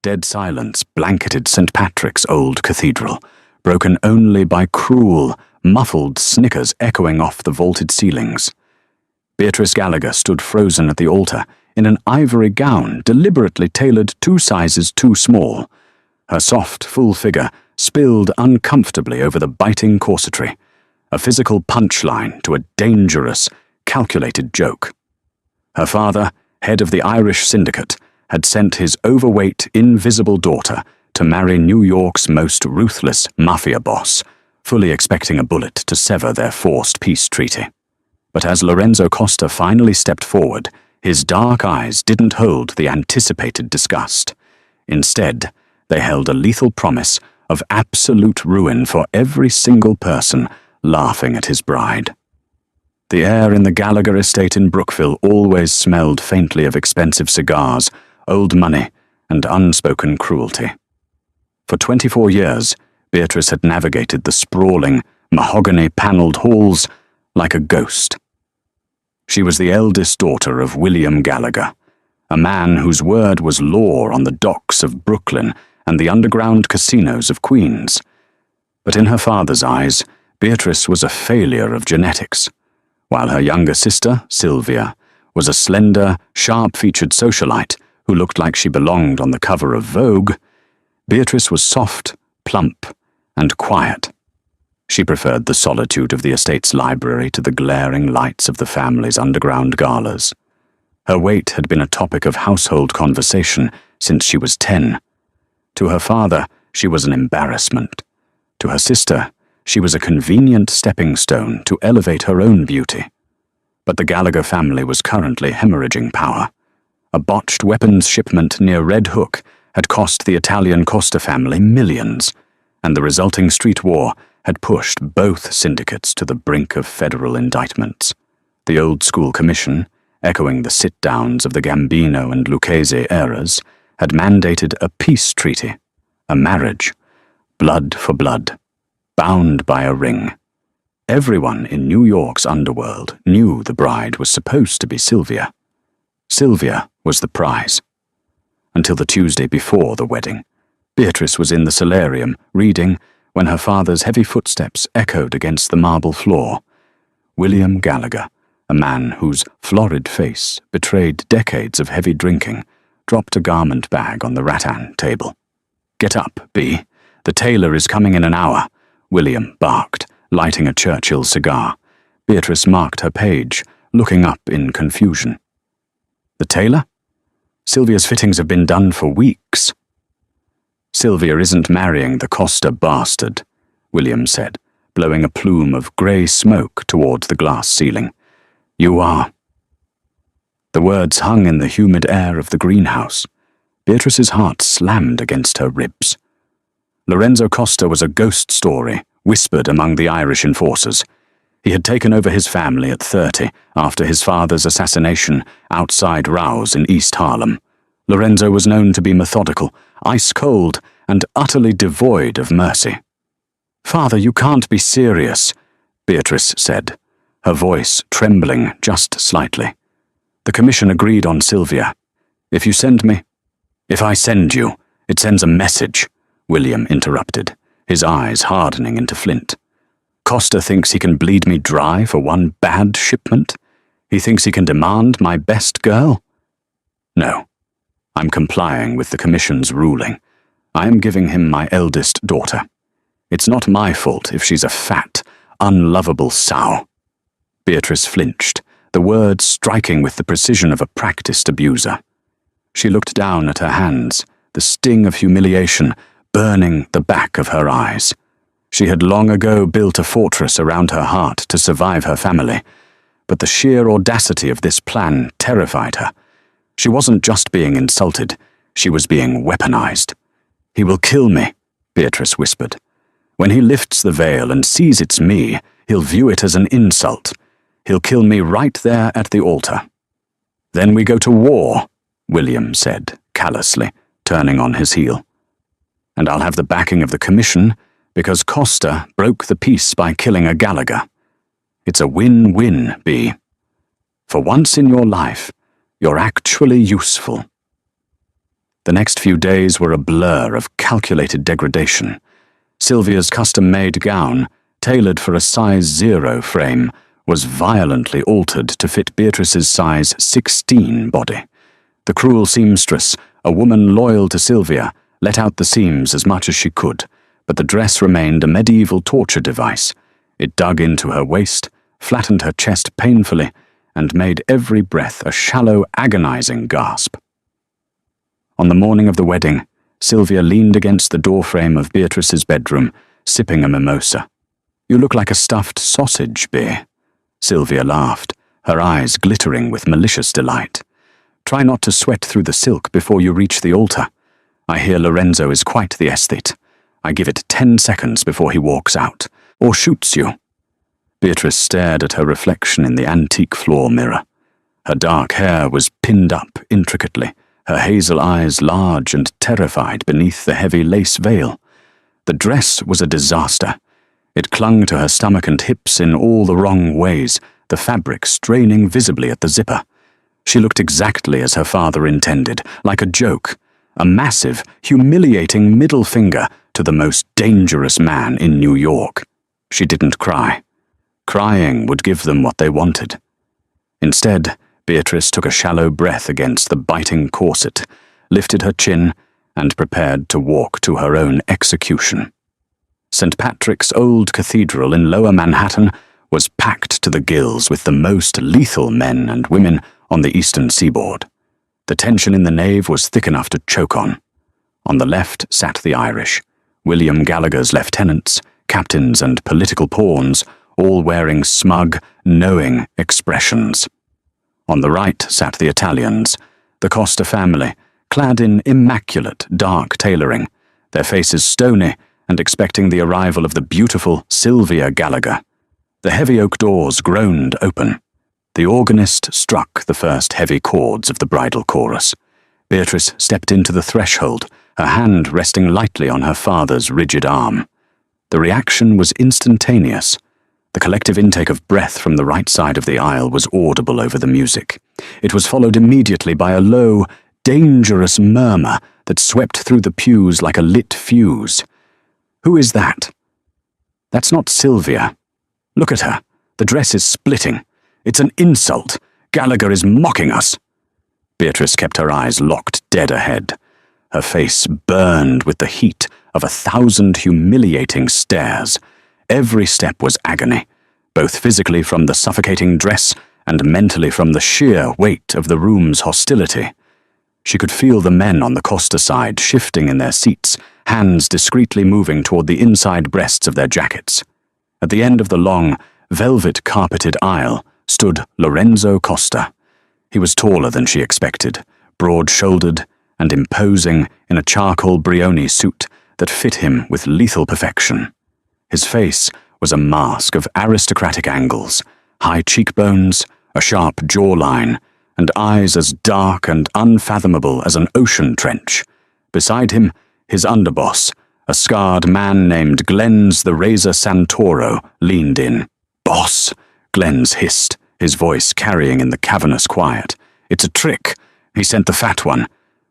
Dead silence blanketed St. Patrick's old cathedral, broken only by cruel, muffled snickers echoing off the vaulted ceilings. Beatrice Gallagher stood frozen at the altar in an ivory gown deliberately tailored 2 sizes too small. Her soft, full figure spilled uncomfortably over the biting corsetry, a physical punchline to a dangerous, calculated joke. Her father, head of the Irish syndicate, had sent his overweight, invisible daughter to marry New York's most ruthless mafia boss, fully expecting a bullet to sever their forced peace treaty. But as Lorenzo Costa finally stepped forward, his dark eyes didn't hold the anticipated disgust. Instead, they held a lethal promise of absolute ruin for every single person laughing at his bride. The air in the Gallagher estate in Brookville always smelled faintly of expensive cigars, old money, and unspoken cruelty. For 24 years, Beatrice had navigated the sprawling, mahogany-paneled halls like a ghost. She was the eldest daughter of William Gallagher, a man whose word was law on the docks of Brooklyn and the underground casinos of Queens. But in her father's eyes, Beatrice was a failure of genetics, while her younger sister, Sylvia, was a slender, sharp-featured socialite who looked like she belonged on the cover of Vogue. Beatrice was soft, plump, and quiet. She preferred the solitude of the estate's library to the glaring lights of the family's underground galas. Her weight had been a topic of household conversation since she was 10. To her father, she was an embarrassment. To her sister, she was a convenient stepping stone to elevate her own beauty. But the Gallagher family was currently hemorrhaging power. A botched weapons shipment near Red Hook had cost the Italian Costa family millions, and the resulting street war had pushed both syndicates to the brink of federal indictments. The old-school commission, echoing the sit-downs of the Gambino and Lucchese eras, had mandated a peace treaty, a marriage, blood for blood, bound by a ring. Everyone in New York's underworld knew the bride was supposed to be Sylvia. Sylvia was the prize. Until the Tuesday before the wedding, Beatrice was in the solarium reading when her father's heavy footsteps echoed against the marble floor. William Gallagher, a man whose florid face betrayed decades of heavy drinking, dropped a garment bag on the rattan table. "Get up, B. The tailor is coming in an hour," William barked, lighting a Churchill cigar. Beatrice marked her page, looking up in confusion. "The tailor? Sylvia's fittings have been done for weeks." "Sylvia isn't marrying the Costa bastard," William said, blowing a plume of grey smoke towards the glass ceiling. "You are." The words hung in the humid air of the greenhouse. Beatrice's heart slammed against her ribs. Lorenzo Costa was a ghost story, whispered among the Irish enforcers. He had taken over his family at 30 after his father's assassination outside Rouse in East Harlem. Lorenzo was known to be methodical, ice-cold, and utterly devoid of mercy. "Father, you can't be serious," Beatrice said, her voice trembling just slightly. "The commission agreed on Sylvia. If you send me—" "If I send you, it sends a message," William interrupted, his eyes hardening into flint. "Costa thinks he can bleed me dry for one bad shipment? He thinks he can demand my best girl? No. I'm complying with the commission's ruling. I am giving him my eldest daughter. It's not my fault if she's a fat, unlovable sow." Beatrice flinched, the words striking with the precision of a practiced abuser. She looked down at her hands, the sting of humiliation burning the back of her eyes. She had long ago built a fortress around her heart to survive her family, but the sheer audacity of this plan terrified her. She wasn't just being insulted, she was being weaponized. "He will kill me," Beatrice whispered. "When he lifts the veil and sees it's me, he'll view it as an insult. He'll kill me right there at the altar." "Then we go to war," William said, callously, turning on his heel. "And I'll have the backing of the commission, because Costa broke the peace by killing a Gallagher. It's a win-win, B. For once in your life, you're actually useful." The next few days were a blur of calculated degradation. Sylvia's custom-made gown, tailored for a size 0 frame, was violently altered to fit Beatrice's size 16 body. The cruel seamstress, a woman loyal to Sylvia, let out the seams as much as she could, but the dress remained a medieval torture device. It dug into her waist, flattened her chest painfully, and made every breath a shallow, agonizing gasp. On the morning of the wedding, Sylvia leaned against the doorframe of Beatrice's bedroom, sipping a mimosa. "You look like a stuffed sausage, Bea." Sylvia laughed, her eyes glittering with malicious delight. "Try not to sweat through the silk before you reach the altar. I hear Lorenzo is quite the aesthete. I give it 10 seconds before he walks out, or shoots you." Beatrice stared at her reflection in the antique floor mirror. Her dark hair was pinned up intricately, her hazel eyes large and terrified beneath the heavy lace veil. The dress was a disaster. It clung to her stomach and hips in all the wrong ways, the fabric straining visibly at the zipper. She looked exactly as her father intended, like a joke, a massive, humiliating middle finger to the most dangerous man in New York. She didn't cry. Crying would give them what they wanted. Instead, Beatrice took a shallow breath against the biting corset, lifted her chin, and prepared to walk to her own execution. St. Patrick's Old Cathedral in Lower Manhattan was packed to the gills with the most lethal men and women on the eastern seaboard. The tension in the nave was thick enough to choke on. On the left sat the Irish, William Gallagher's lieutenants, captains and political pawns, all wearing smug, knowing expressions. On the right sat the Italians, the Costa family, clad in immaculate, dark tailoring, their faces stony and expecting the arrival of the beautiful Sylvia Gallagher. The heavy oak doors groaned open. The organist struck the first heavy chords of the bridal chorus. Beatrice stepped into the threshold, her hand resting lightly on her father's rigid arm. The reaction was instantaneous. The collective intake of breath from the right side of the aisle was audible over the music. It was followed immediately by a low, dangerous murmur that swept through the pews like a lit fuse. "Who is that?" "That's not Sylvia. Look at her. The dress is splitting. It's an insult. Gallagher is mocking us." Beatrice kept her eyes locked dead ahead. Her face burned with the heat of 1,000 humiliating stares. Every step was agony, both physically from the suffocating dress and mentally from the sheer weight of the room's hostility. She could feel the men on the Costa side shifting in their seats, hands discreetly moving toward the inside breasts of their jackets. At the end of the long, velvet-carpeted aisle stood Lorenzo Costa. He was taller than she expected, broad-shouldered and imposing in a charcoal brioni suit that fit him with lethal perfection. His face was a mask of aristocratic angles, high cheekbones, a sharp jawline, and eyes as dark and unfathomable as an ocean trench. Beside him, his underboss, a scarred man named Glens the Razor Santoro, leaned in. "Boss," Glens hissed, his voice carrying in the cavernous quiet. "It's a trick. He sent the fat one.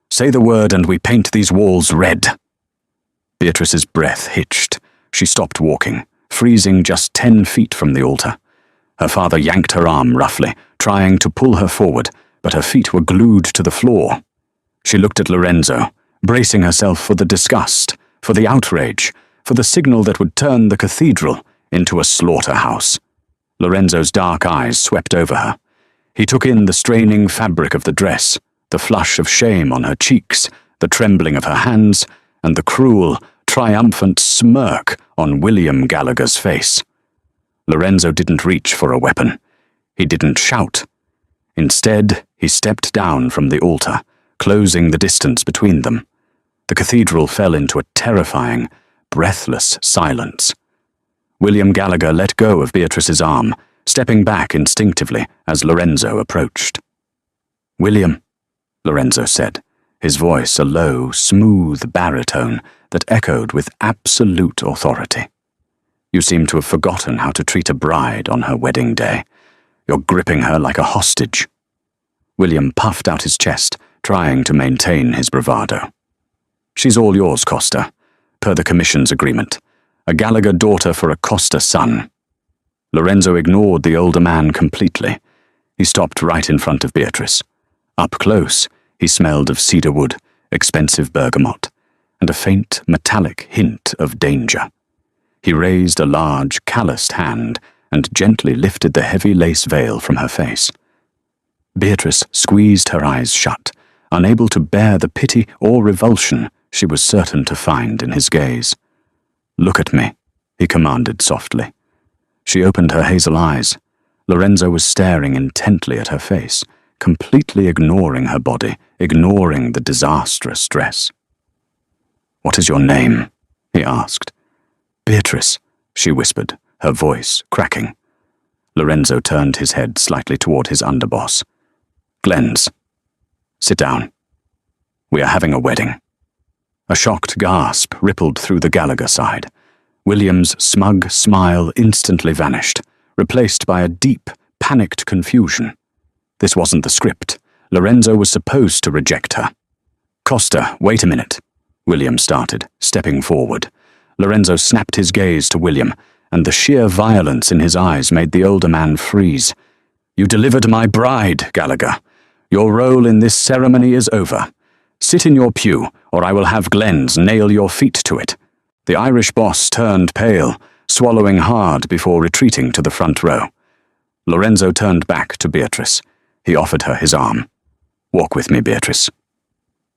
Say the word and we paint these walls red." Beatrice's breath hitched. She stopped walking, freezing just 10 feet from the altar. Her father yanked her arm roughly, trying to pull her forward, but her feet were glued to the floor. She looked at Lorenzo, bracing herself for the disgust, for the outrage, for the signal that would turn the cathedral into a slaughterhouse. Lorenzo's dark eyes swept over her. He took in the straining fabric of the dress, the flush of shame on her cheeks, the trembling of her hands, and the cruel, triumphant smirk on William Gallagher's face. Lorenzo didn't reach for a weapon. He didn't shout. Instead, he stepped down from the altar, closing the distance between them. The cathedral fell into a terrifying, breathless silence. William Gallagher let go of Beatrice's arm, stepping back instinctively as Lorenzo approached. "William," Lorenzo said, his voice a low, smooth baritone that echoed with absolute authority. "You seem to have forgotten how to treat a bride on her wedding day. You're gripping her like a hostage." William puffed out his chest, trying to maintain his bravado. "She's all yours, Costa, per the commission's agreement. A Gallagher daughter for a Costa son." Lorenzo ignored the older man completely. He stopped right in front of Beatrice. Up close, he smelled of cedarwood, expensive bergamot, and a faint, metallic hint of danger. He raised a large, calloused hand and gently lifted the heavy lace veil from her face. Beatrice squeezed her eyes shut, unable to bear the pity or revulsion she was certain to find in his gaze. "Look at me," he commanded softly. She opened her hazel eyes. Lorenzo was staring intently at her face, completely ignoring her body, ignoring the disastrous dress. "What is your name?" he asked. "Beatrice," she whispered, her voice cracking. Lorenzo turned his head slightly toward his underboss. "Glenn's. Sit down. We are having a wedding." A shocked gasp rippled through the Gallagher side. William's smug smile instantly vanished, replaced by a deep, panicked confusion. This wasn't the script. Lorenzo was supposed to reject her. "Costa, wait a minute," William started, stepping forward. Lorenzo snapped his gaze to William, and the sheer violence in his eyes made the older man freeze. "You delivered my bride, Gallagher. Your role in this ceremony is over. Sit in your pew, or I will have Glenn's nail your feet to it." The Irish boss turned pale, swallowing hard before retreating to the front row. Lorenzo turned back to Beatrice. He offered her his arm. "Walk with me, Beatrice."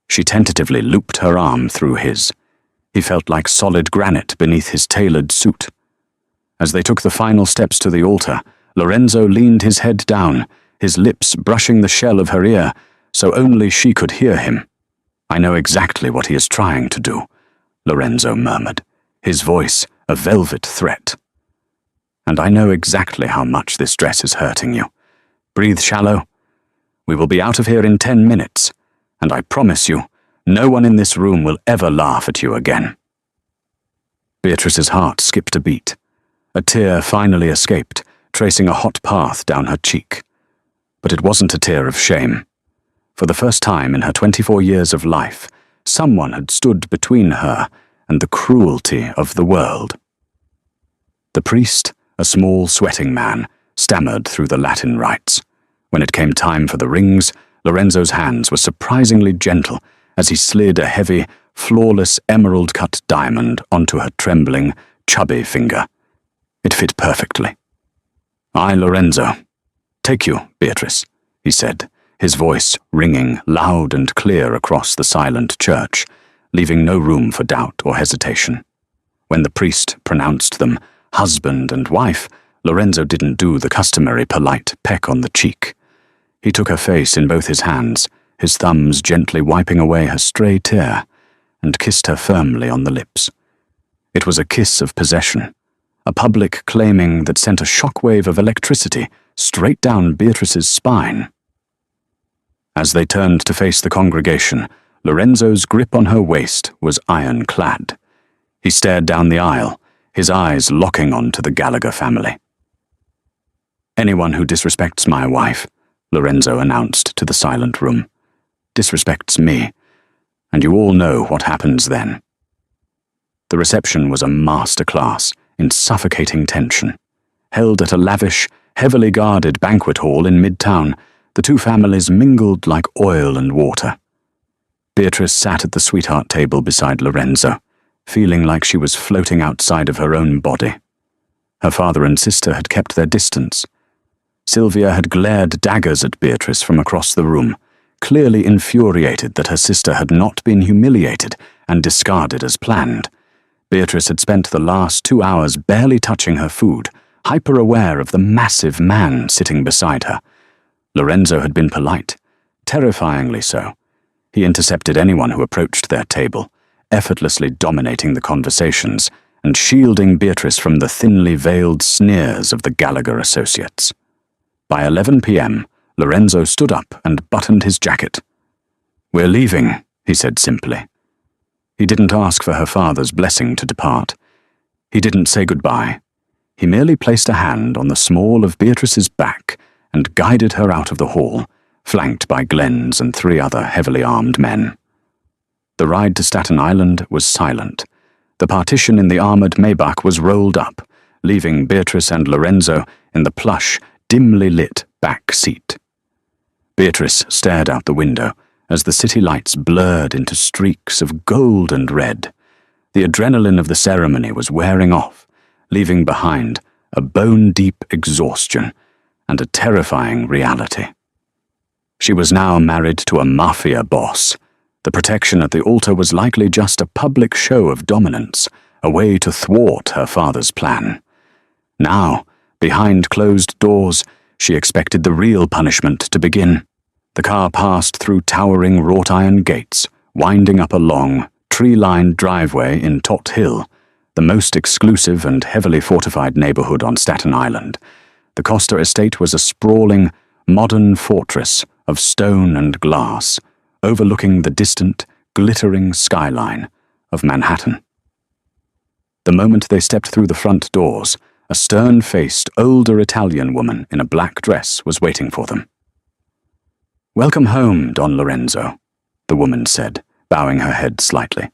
She tentatively looped her arm through his. He felt like solid granite beneath his tailored suit. As they took the final steps to the altar, Lorenzo leaned his head down, his lips brushing the shell of her ear, so only she could hear him. "I know exactly what he is trying to do," Lorenzo murmured, his voice a velvet threat. "And I know exactly how much this dress is hurting you. Breathe shallow. We will be out of here in 10 minutes, and I promise you, no one in this room will ever laugh at you again." Beatrice's heart skipped a beat. A tear finally escaped, tracing a hot path down her cheek. But it wasn't a tear of shame. For the first time in her 24 years of life, someone had stood between her and the cruelty of the world. The priest, a small, sweating man, stammered through the Latin rites. When it came time for the rings, Lorenzo's hands were surprisingly gentle as he slid a heavy, flawless emerald-cut diamond onto her trembling, chubby finger. It fit perfectly. "I, Lorenzo. Take you, Beatrice," he said, his voice ringing loud and clear across the silent church, leaving no room for doubt or hesitation. When the priest pronounced them husband and wife, Lorenzo didn't do the customary polite peck on the cheek. He took her face in both his hands, his thumbs gently wiping away her stray tear, and kissed her firmly on the lips. It was a kiss of possession, a public claiming that sent a shockwave of electricity straight down Beatrice's spine. As they turned to face the congregation, Lorenzo's grip on her waist was ironclad. He stared down the aisle, his eyes locking onto the Gallagher family. "Anyone who disrespects my wife," Lorenzo announced to the silent room, "disrespects me, and you all know what happens then." The reception was a masterclass in suffocating tension. Held at a lavish, heavily guarded banquet hall in Midtown, the two families mingled like oil and water. Beatrice sat at the sweetheart table beside Lorenzo, feeling like she was floating outside of her own body. Her father and sister had kept their distance. Sylvia had glared daggers at Beatrice from across the room, clearly infuriated that her sister had not been humiliated and discarded as planned. Beatrice had spent the last 2 hours barely touching her food, hyper-aware of the massive man sitting beside her. Lorenzo had been polite, terrifyingly so. He intercepted anyone who approached their table, effortlessly dominating the conversations and shielding Beatrice from the thinly veiled sneers of the Gallagher associates. By 11 p.m., Lorenzo stood up and buttoned his jacket. "We're leaving," he said simply. He didn't ask for her father's blessing to depart. He didn't say goodbye. He merely placed a hand on the small of Beatrice's back and guided her out of the hall, flanked by Glenn's and 3 other heavily armed men. The ride to Staten Island was silent. The partition in the armored Maybach was rolled up, leaving Beatrice and Lorenzo in the plush, dimly lit back seat. Beatrice stared out the window as the city lights blurred into streaks of gold and red. The adrenaline of the ceremony was wearing off, leaving behind a bone-deep exhaustion and a terrifying reality. She was now married to a mafia boss. The protection at the altar was likely just a public show of dominance, a way to thwart her father's plan. Now, behind closed doors, she expected the real punishment to begin. The car passed through towering wrought-iron gates, winding up a long, tree-lined driveway in Tot Hill, the most exclusive and heavily fortified neighborhood on Staten Island. The Costa estate was a sprawling, modern fortress of stone and glass, overlooking the distant, glittering skyline of Manhattan. The moment they stepped through the front doors, a stern-faced, older Italian woman in a black dress was waiting for them. "Welcome home, Don Lorenzo," the woman said, bowing her head slightly.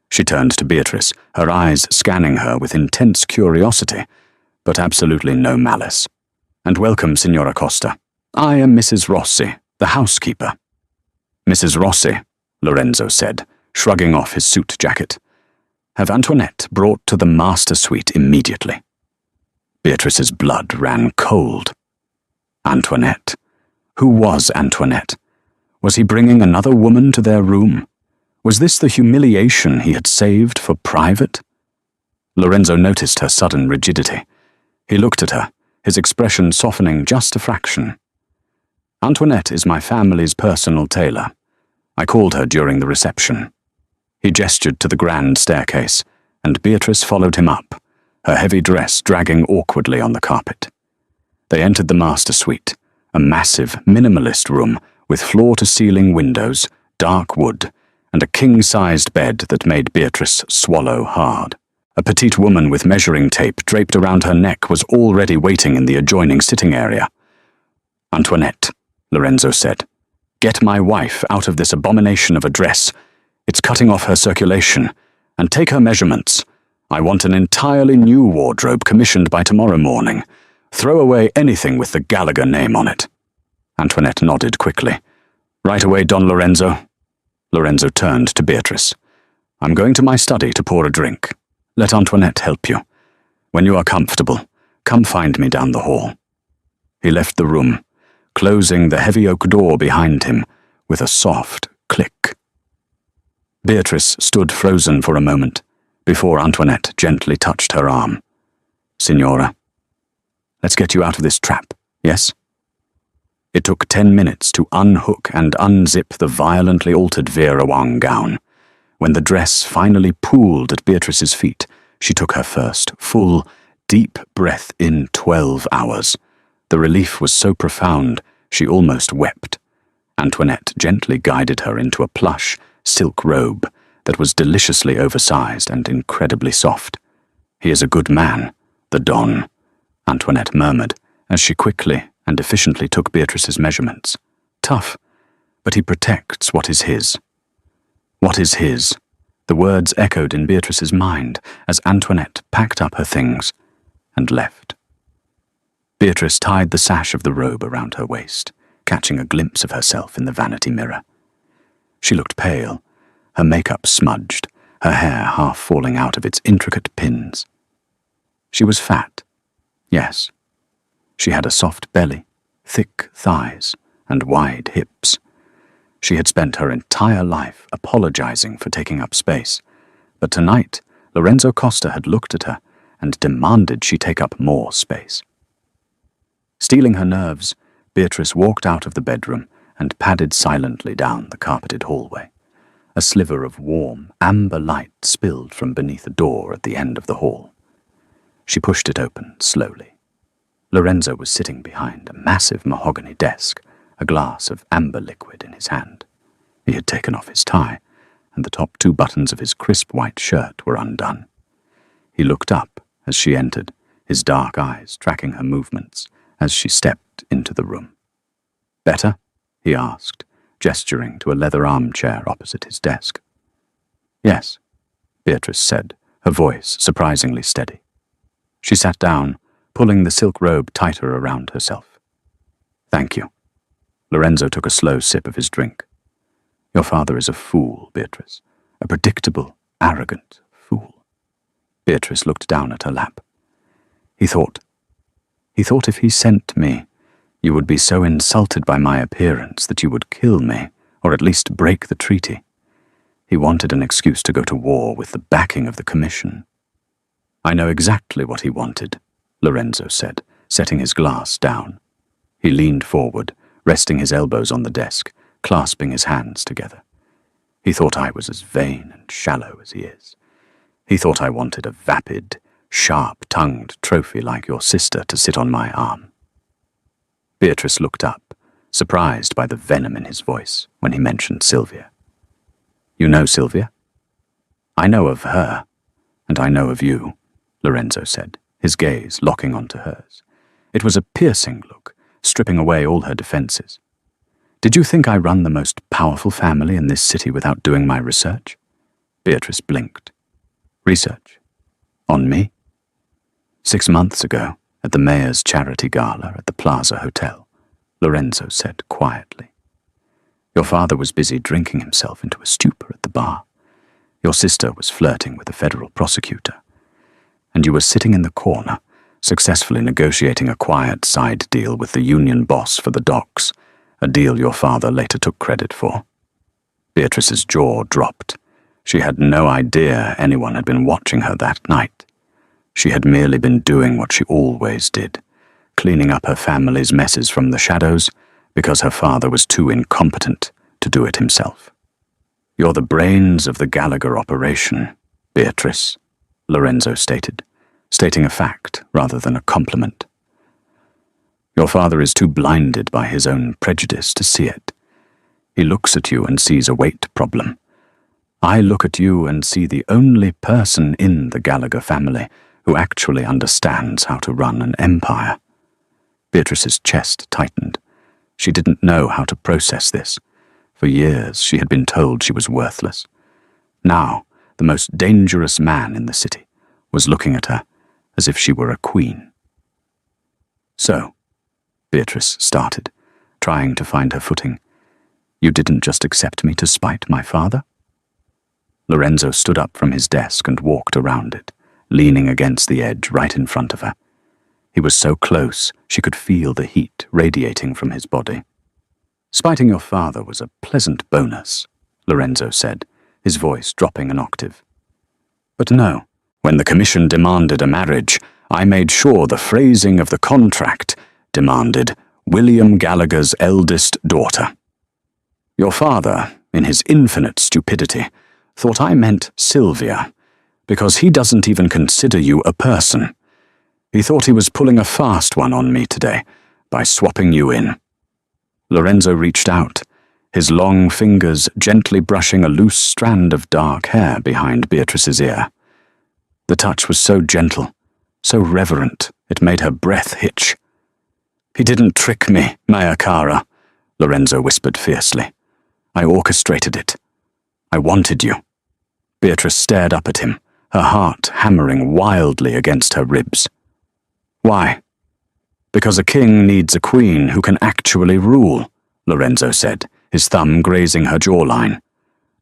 She turned to Beatrice, her eyes scanning her with intense curiosity, but absolutely no malice. "And welcome, Signora Costa. I am Mrs. Rossi, the housekeeper." "Mrs. Rossi," Lorenzo said, shrugging off his suit jacket. "Have Antoinette brought to the master suite immediately." Beatrice's blood ran cold. Antoinette? Who was Antoinette? Was he bringing another woman to their room? Was this the humiliation he had saved for private? Lorenzo noticed her sudden rigidity. He looked at her, his expression softening just a fraction. "Antoinette is my family's personal tailor. I called her during the reception." He gestured to the grand staircase, and Beatrice followed him up, her heavy dress dragging awkwardly on the carpet. They entered the master suite, a massive, minimalist room with floor-to-ceiling windows, dark wood, and a king-sized bed that made Beatrice swallow hard. A petite woman with measuring tape draped around her neck was already waiting in the adjoining sitting area. "Antoinette," Lorenzo said, "get my wife out of this abomination of a dress. It's cutting off her circulation. And take her measurements. I want an entirely new wardrobe commissioned by tomorrow morning. Throw away anything with the Gallagher name on it." Antoinette nodded quickly. "Right away, Don Lorenzo." Lorenzo turned to Beatrice. "I'm going to my study to pour a drink. Let Antoinette help you. When you are comfortable, come find me down the hall." He left the room, closing the heavy oak door behind him with a soft click. Beatrice stood frozen for a moment before Antoinette gently touched her arm. "Signora, let's get you out of this trap, yes?" It took 10 minutes to unhook and unzip the violently altered Vera Wang gown. When the dress finally pooled at Beatrice's feet, she took her first, full, deep breath in 12 hours. The relief was so profound, she almost wept. Antoinette gently guided her into a plush, silk robe that was deliciously oversized and incredibly soft. "He is a good man, the Don," Antoinette murmured, as she quickly and efficiently took Beatrice's measurements. "Tough, but he protects what is his." What is his? The words echoed in Beatrice's mind as Antoinette packed up her things and left. Beatrice tied the sash of the robe around her waist, catching a glimpse of herself in the vanity mirror. She looked pale, her makeup smudged, her hair half falling out of its intricate pins. She was fat, yes. She had a soft belly, thick thighs, and wide hips. She had spent her entire life apologizing for taking up space, but tonight Lorenzo Costa had looked at her and demanded she take up more space. Steeling her nerves, Beatrice walked out of the bedroom and padded silently down the carpeted hallway. A sliver of warm, amber light spilled from beneath a door at the end of the hall. She pushed it open slowly. Lorenzo was sitting behind a massive mahogany desk, a glass of amber liquid in his hand. He had taken off his tie, and the top 2 buttons of his crisp white shirt were undone. He looked up as she entered, his dark eyes tracking her movements as she stepped into the room. "Better?" he asked, gesturing to a leather armchair opposite his desk. Yes, Beatrice said, her voice surprisingly steady. She sat down, pulling the silk robe tighter around herself. Thank you. Lorenzo took a slow sip of his drink. Your father is a fool, Beatrice. A predictable, arrogant fool. Beatrice looked down at her lap. He thought if he sent me, you would be so insulted by my appearance that you would kill me, or at least break the treaty. He wanted an excuse to go to war with the backing of the Commission. I know exactly what he wanted, Lorenzo said, setting his glass down. He leaned forward, resting his elbows on the desk, clasping his hands together. He thought I was as vain and shallow as he is. He thought I wanted a vapid, sharp-tongued trophy like your sister to sit on my arm. Beatrice looked up, surprised by the venom in his voice when he mentioned Sylvia. You know Sylvia? I know of her, and I know of you, Lorenzo said, his gaze locking onto hers. It was a piercing look, stripping away all her defenses. Did you think I run the most powerful family in this city without doing my research? Beatrice blinked. Research? On me? 6 months ago, at the mayor's charity gala at the Plaza Hotel, Lorenzo said quietly. Your father was busy drinking himself into a stupor at the bar. Your sister was flirting with a federal prosecutor. And you were sitting in the corner, successfully negotiating a quiet side deal with the union boss for the docks, a deal your father later took credit for. Beatrice's jaw dropped. She had no idea anyone had been watching her that night. She had merely been doing what she always did, cleaning up her family's messes from the shadows because her father was too incompetent to do it himself. You're the brains of the Gallagher operation, Beatrice, Lorenzo stating a fact rather than a compliment. Your father is too blinded by his own prejudice to see it. He looks at you and sees a weight problem. I look at you and see the only person in the Gallagher family who actually understands how to run an empire. Beatrice's chest tightened. She didn't know how to process this. For years she had been told she was worthless. Now, the most dangerous man in the city was looking at her as if she were a queen. So, Beatrice started, trying to find her footing. You didn't just accept me to spite my father? Lorenzo stood up from his desk and walked around it, leaning against the edge right in front of her. He was so close she could feel the heat radiating from his body. Spiting your father was a pleasant bonus, Lorenzo said, his voice dropping an octave. But no, when the commission demanded a marriage, I made sure the phrasing of the contract demanded William Gallagher's eldest daughter. Your father, in his infinite stupidity, thought I meant Sylvia, because he doesn't even consider you a person. He thought he was pulling a fast one on me today by swapping you in. Lorenzo reached out, his long fingers gently brushing a loose strand of dark hair behind Beatrice's ear. The touch was so gentle, so reverent, it made her breath hitch. He didn't trick me, Maya Cara, Lorenzo whispered fiercely. I orchestrated it. I wanted you. Beatrice stared up at him, her heart hammering wildly against her ribs. Why? Because a king needs a queen who can actually rule, Lorenzo said, his thumb grazing her jawline.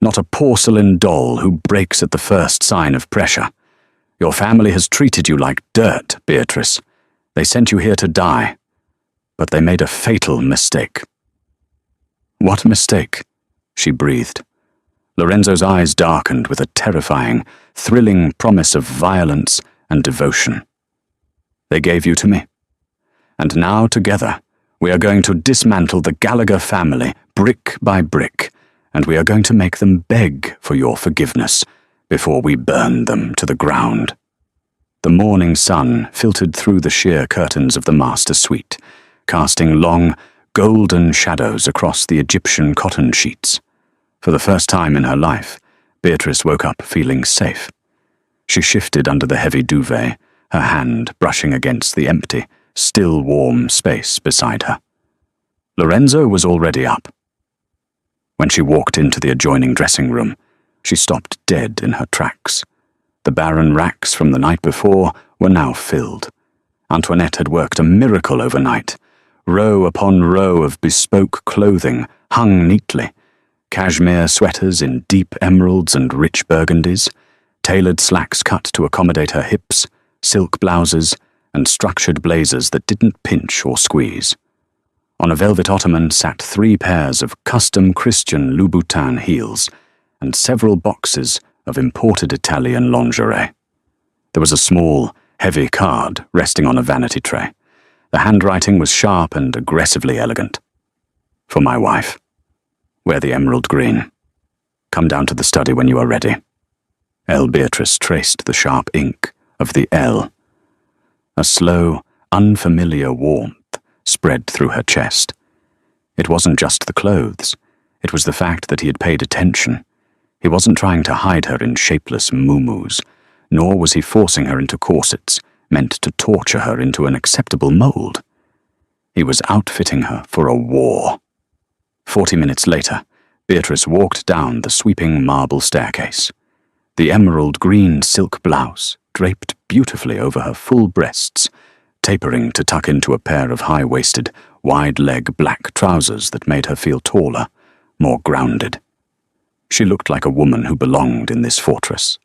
Not a porcelain doll who breaks at the first sign of pressure. Your family has treated you like dirt, Beatrice. They sent you here to die. But they made a fatal mistake. What mistake? She breathed. Lorenzo's eyes darkened with a terrifying, thrilling promise of violence and devotion. They gave you to me. And now, together, we are going to dismantle the Gallagher family brick by brick, and we are going to make them beg for your forgiveness before we burn them to the ground. The morning sun filtered through the sheer curtains of the master suite, casting long, golden shadows across the Egyptian cotton sheets. For the first time in her life, Beatrice woke up feeling safe. She shifted under the heavy duvet, her hand brushing against the empty, still warm space beside her. Lorenzo was already up. When she walked into the adjoining dressing room, she stopped dead in her tracks. The barren racks from the night before were now filled. Antoinette had worked a miracle overnight. Row upon row of bespoke clothing hung neatly. Cashmere sweaters in deep emeralds and rich burgundies, tailored slacks cut to accommodate her hips, silk blouses, and structured blazers that didn't pinch or squeeze. On a velvet ottoman sat 3 pairs of custom Christian Louboutin heels and several boxes of imported Italian lingerie. There was a small, heavy card resting on a vanity tray. The handwriting was sharp and aggressively elegant. For my wife. Wear the emerald green. Come down to the study when you are ready. L. Beatrice traced the sharp ink of the L. A slow, unfamiliar warmth spread through her chest. It wasn't just the clothes. It was the fact that he had paid attention. He wasn't trying to hide her in shapeless muumuus, nor was he forcing her into corsets meant to torture her into an acceptable mold. He was outfitting her for a war. 40 minutes later, Beatrice walked down the sweeping marble staircase. The emerald green silk blouse draped beautifully over her full breasts, tapering to tuck into a pair of high-waisted, wide-leg black trousers that made her feel taller, more grounded. She looked like a woman who belonged in this fortress.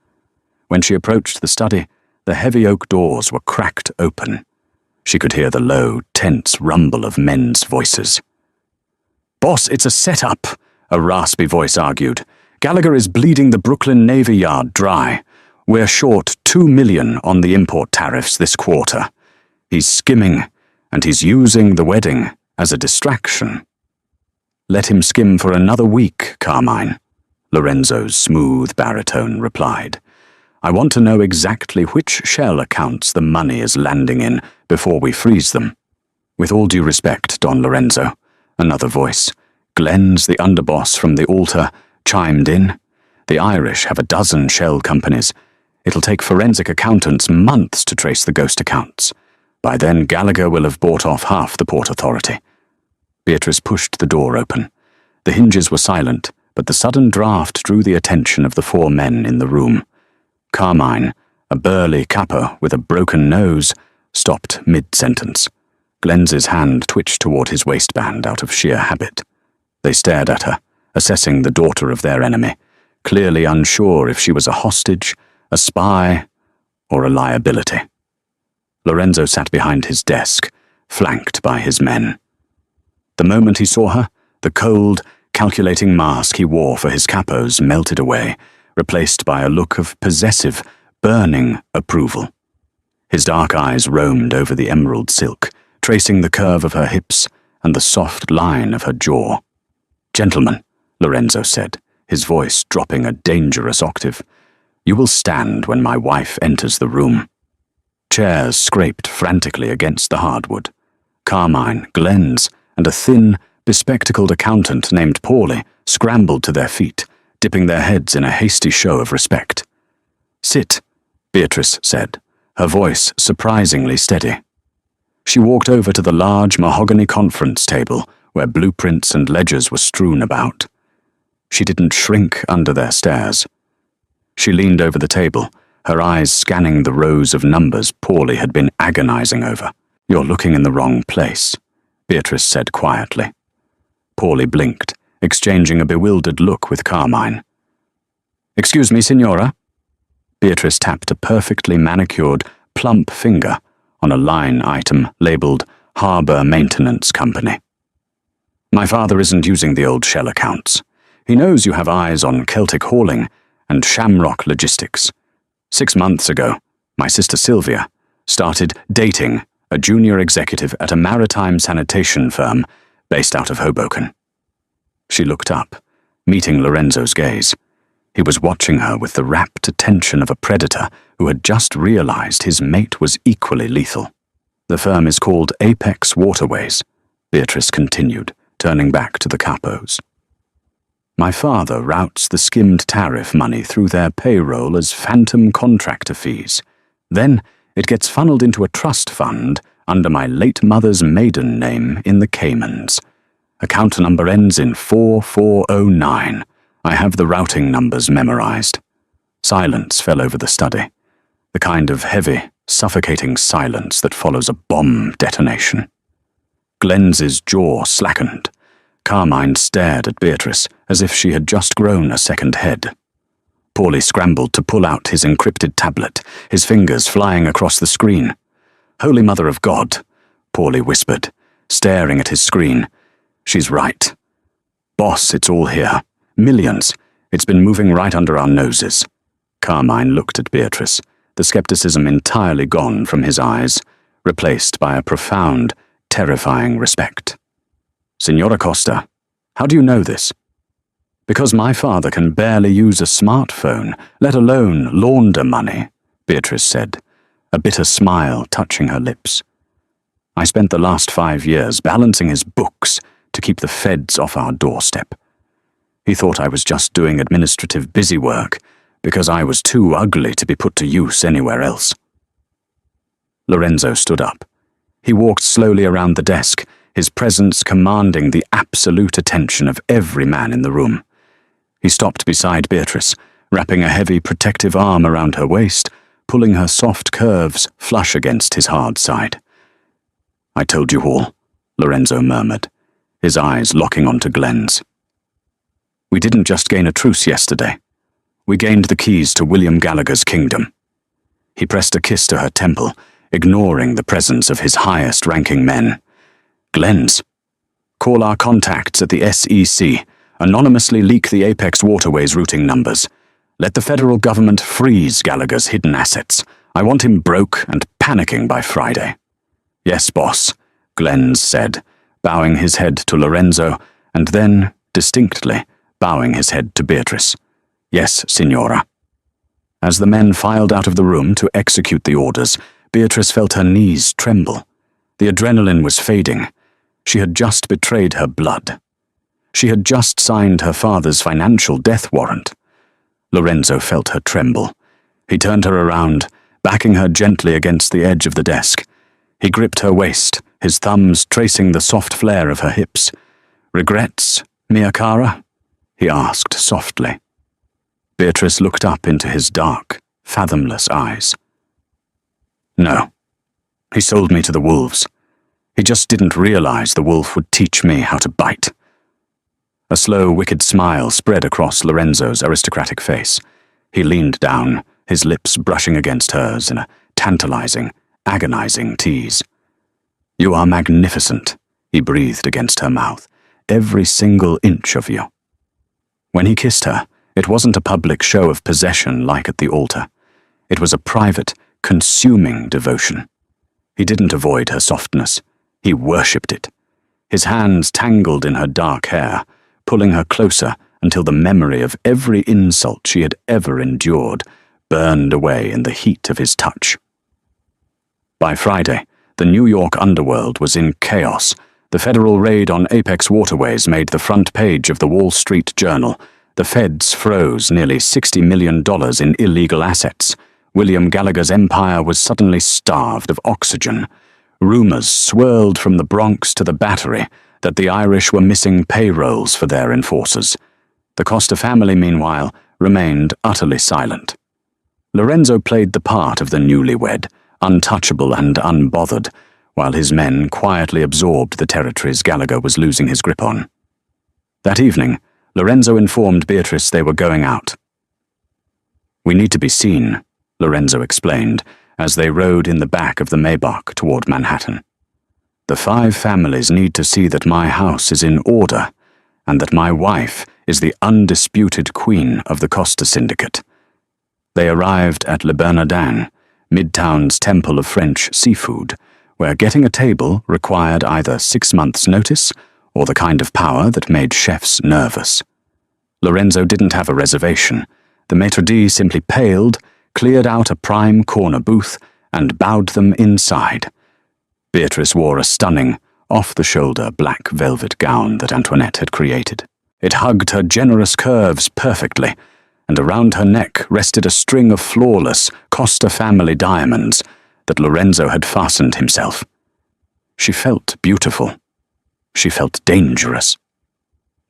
When she approached the study, the heavy oak doors were cracked open. She could hear the low, tense rumble of men's voices. "Boss, it's a setup," a raspy voice argued. "Gallagher is bleeding the Brooklyn Navy Yard dry. We're short $2 million on the import tariffs this quarter. He's skimming, and he's using the wedding as a distraction." "Let him skim for another week, Carmine," Lorenzo's smooth baritone replied. "I want to know exactly which shell accounts the money is landing in before we freeze them." "With all due respect, Don Lorenzo," another voice, Glenn's the underboss from the altar, chimed in. "The Irish have a dozen shell companies. It'll take forensic accountants months to trace the ghost accounts. By then, Gallagher will have bought off half the Port Authority." Beatrice pushed the door open. The hinges were silent, but the sudden draft drew the attention of the 4 men in the room. Carmine, a burly capo with a broken nose, stopped mid-sentence. Glenn's hand twitched toward his waistband out of sheer habit. They stared at her, assessing the daughter of their enemy, clearly unsure if she was a hostage, a spy, or a liability. Lorenzo sat behind his desk, flanked by his men. The moment he saw her, the cold, calculating mask he wore for his capos melted away, replaced by a look of possessive, burning approval. His dark eyes roamed over the emerald silk, tracing the curve of her hips and the soft line of her jaw. "Gentlemen," Lorenzo said, his voice dropping a dangerous octave, "you will stand when my wife enters the room." Chairs scraped frantically against the hardwood. Carmine, Glenn's, and a thin, bespectacled accountant named Paulie scrambled to their feet, dipping their heads in a hasty show of respect. "Sit," Beatrice said, her voice surprisingly steady. She walked over to the large mahogany conference table where blueprints and ledgers were strewn about. She didn't shrink under their stares. She leaned over the table, her eyes scanning the rows of numbers Paulie had been agonizing over. "You're looking in the wrong place," Beatrice said quietly. Paulie blinked, exchanging a bewildered look with Carmine. "Excuse me, Signora?" Beatrice tapped a perfectly manicured, plump finger on a line item labeled Harbor Maintenance Company. "My father isn't using the old shell accounts. He knows you have eyes on Celtic hauling and Shamrock logistics. 6 months ago, my sister Sylvia started dating a junior executive at a maritime sanitation firm based out of Hoboken." She looked up, meeting Lorenzo's gaze. He was watching her with the rapt attention of a predator who had just realized his mate was equally lethal. "The firm is called Apex Waterways," Beatrice continued, turning back to the capos. "My father routes the skimmed tariff money through their payroll as phantom contractor fees. Then it gets funneled into a trust fund under my late mother's maiden name in the Caymans. Account number ends in 4409. I have the routing numbers memorized. Silence fell over the study, the kind of heavy, suffocating silence that follows a bomb detonation. Glenn's jaw slackened. Carmine stared at Beatrice as if she had just grown a second head. Paulie scrambled to pull out his encrypted tablet, his fingers flying across the screen. "Holy Mother of God," Paulie whispered, staring at his screen. "She's right. Boss, it's all here. Millions. It's been moving right under our noses." Carmine looked at Beatrice, the skepticism entirely gone from his eyes, replaced by a profound, terrifying respect. "Signora Costa, how do you know this?" "Because my father can barely use a smartphone, let alone launder money," Beatrice said, a bitter smile touching her lips. "I spent the last 5 years balancing his books to keep the feds off our doorstep. He thought I was just doing administrative busy work because I was too ugly to be put to use anywhere else." Lorenzo stood up. He walked slowly around the desk, his presence commanding the absolute attention of every man in the room. He stopped beside Beatrice, wrapping a heavy protective arm around her waist, pulling her soft curves flush against his hard side. "I told you all," Lorenzo murmured, his eyes locking onto Glenn's. "We didn't just gain a truce yesterday. We gained the keys to William Gallagher's kingdom." He pressed a kiss to her temple, ignoring the presence of his highest-ranking men. "Glenn's. Call our contacts at the SEC. Anonymously leak the Apex Waterways routing numbers. Let the federal government freeze Gallagher's hidden assets. I want him broke and panicking by Friday." "Yes, boss," Glenn's said, bowing his head to Lorenzo, and then, distinctly, bowing his head to Beatrice. "Yes, signora." As the men filed out of the room to execute the orders, Beatrice felt her knees tremble. The adrenaline was fading. She had just betrayed her blood. She had just signed her father's financial death warrant. Lorenzo felt her tremble. He turned her around, backing her gently against the edge of the desk. He gripped her waist, his thumbs tracing the soft flare of her hips. "Regrets, mia cara?" he asked softly. Beatrice looked up into his dark, fathomless eyes. "No. He sold me to the wolves. He just didn't realize the wolf would teach me how to bite." A slow, wicked smile spread across Lorenzo's aristocratic face. He leaned down, his lips brushing against hers in a tantalizing, agonizing tease. "You are magnificent," he breathed against her mouth, "every single inch of you." When he kissed her, it wasn't a public show of possession like at the altar. It was a private, consuming devotion. He didn't avoid her softness. He worshipped it. His hands tangled in her dark hair, pulling her closer until the memory of every insult she had ever endured burned away in the heat of his touch. By Friday, the New York underworld was in chaos. The federal raid on Apex Waterways made the front page of the Wall Street Journal. The feds froze nearly $60 million in illegal assets. William Gallagher's empire was suddenly starved of oxygen. Rumors swirled from the Bronx to the Battery that the Irish were missing payrolls for their enforcers. The Costa family, meanwhile, remained utterly silent. Lorenzo played the part of the newlywed, untouchable and unbothered, while his men quietly absorbed the territories Gallagher was losing his grip on. That evening, Lorenzo informed Beatrice they were going out. "We need to be seen," Lorenzo explained, as they rode in the back of the Maybach toward Manhattan. "The 5 families need to see that my house is in order, and that my wife is the undisputed queen of the Costa Syndicate." They arrived at Le Bernardin, Midtown's temple of French seafood, where getting a table required either 6 months' notice or the kind of power that made chefs nervous. Lorenzo didn't have a reservation. The maitre d' simply paled, cleared out a prime corner booth, and bowed them inside. Beatrice wore a stunning, off-the-shoulder black velvet gown that Antoinette had created. It hugged her generous curves perfectly, and around her neck rested a string of flawless Costa family diamonds that Lorenzo had fastened himself. She felt beautiful. She felt dangerous.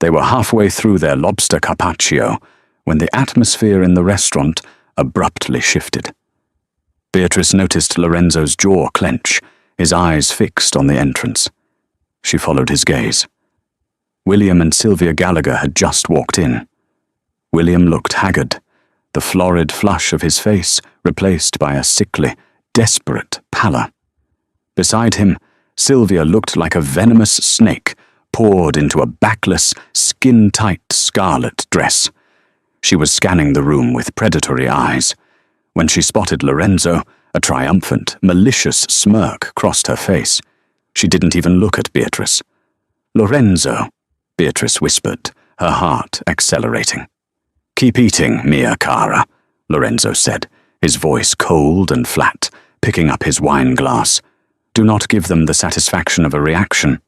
They were halfway through their lobster carpaccio when the atmosphere in the restaurant abruptly shifted. Beatrice noticed Lorenzo's jaw clench, his eyes fixed on the entrance. She followed his gaze. William and Sylvia Gallagher had just walked in. William looked haggard, the florid flush of his face replaced by a sickly, desperate pallor. Beside him, Sylvia looked like a venomous snake poured into a backless, skin-tight scarlet dress. She was scanning the room with predatory eyes. When she spotted Lorenzo, a triumphant, malicious smirk crossed her face. She didn't even look at Beatrice. "Lorenzo," Beatrice whispered, her heart accelerating. "Keep eating, mia cara," Lorenzo said, his voice cold and flat, picking up his wine glass. "Do not give them the satisfaction of a reaction."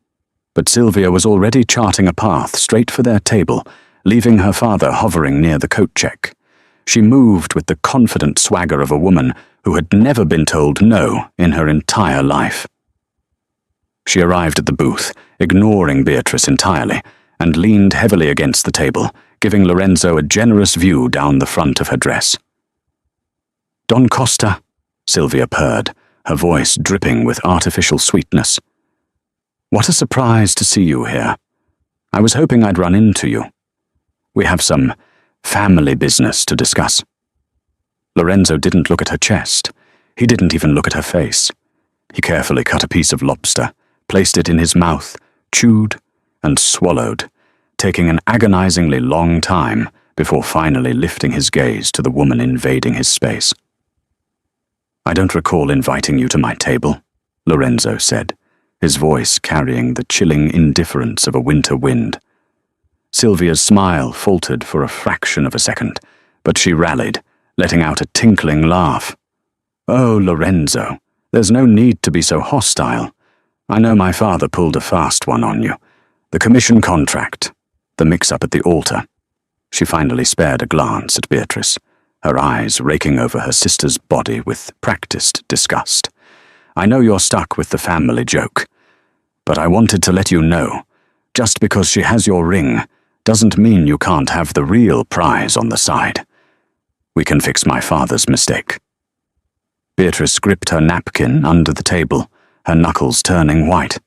But Sylvia was already charting a path straight for their table, leaving her father hovering near the coat check. She moved with the confident swagger of a woman who had never been told no in her entire life. She arrived at the booth, ignoring Beatrice entirely, and leaned heavily against the table, giving Lorenzo a generous view down the front of her dress. "Don Costa," Sylvia purred, her voice dripping with artificial sweetness. "What a surprise to see you here. I was hoping I'd run into you. We have some family business to discuss." Lorenzo didn't look at her chest. He didn't even look at her face. He carefully cut a piece of lobster, placed it in his mouth, chewed, and swallowed, taking an agonizingly long time before finally lifting his gaze to the woman invading his space. "I don't recall inviting you to my table," Lorenzo said, his voice carrying the chilling indifference of a winter wind. Sylvia's smile faltered for a fraction of a second, but she rallied, letting out a tinkling laugh. "Oh, Lorenzo, there's no need to be so hostile. I know my father pulled a fast one on you. The commission contract, the mix-up at the altar." She finally spared a glance at Beatrice, her eyes raking over her sister's body with practiced disgust. "I know you're stuck with the family joke, but I wanted to let you know, just because she has your ring doesn't mean you can't have the real prize on the side. We can fix my father's mistake." Beatrice gripped her napkin under the table, her knuckles turning white.